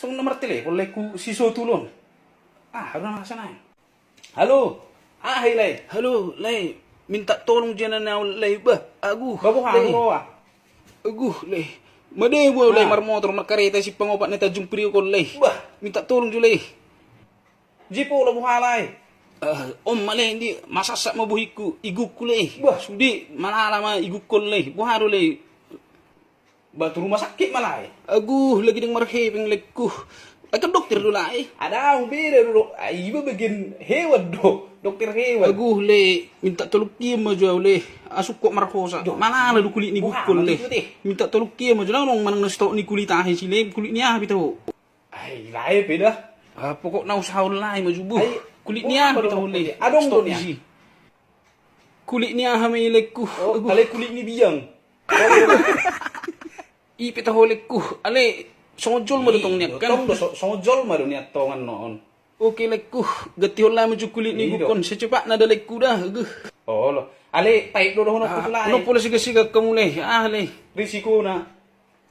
Song nomor telepon lay ku si Sotulon. Harus nasa na. Halo. Hey lay. Halo, Lay. Minta tolong jangan na Lay ba? Aguh. Bago Lay. halo Aguh, Lay. Madewa Lay marmotor makareta si pangopat na tajung priyo ko Lay. Bah. Minta tolong jo Lay. Jipo la buhalay. Om Lay hindi masasak mabuhiku iguk ko Lay. Bah. Sudi malala iguk ko Lay. Buharo Lay. Batu rumah sakit malay. Aguh, lagi deng marhepeng Lay ku. Ay ka dokter dulu Lay. Ada ang beda dulu. Iba begin hewan do. Dokter hewan. Aguh Lay, minta tolong kia maju Lay. Asuk kok marhosa. Malala du kulit ni gukol Lay. Minta tolong kia maju lang manang nastok ni kulit ahe si Lay. Kulit niya bitaw. Lay beda. Pokok na usahaw Lay maju bu. Ay, Kulit niya bitaw Lay. Adong Stop do niya. isi. Kulit niya hamay Lay ku. Oh, alay kulit ni biyang. Ipit holik ku. Alay, songojol mo dutong niya kan. Tong do songojol ma do niya tongan noon. Okay Lay ku. Gati hola maju kulit ni Iya, gukon. Secepat na dalay ku dah. Oh lo. Ale tayo do hono putulay. Ano pula siga-siga kamu Lay. Lay. Risiko na.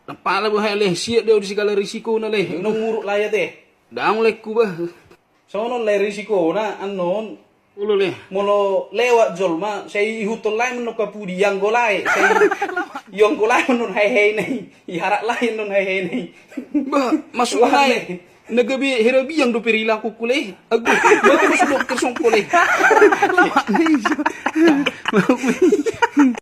Napala buhay Lay. Siya daw di segala risiko na Lay. Nung muruk laya te. Daang Lay ku ba? So non lay risiko na anon. Ulo Lay. Mono lewat jolma say ihutol lay menok kapudi yang golay. Say yang golay menon hay nei. Iharak lain non hay nei. Ba, masuk Lay. Nagabi hirabi yang do perila ko kulay. Ago, bago masuk dokter song kulay. Lama na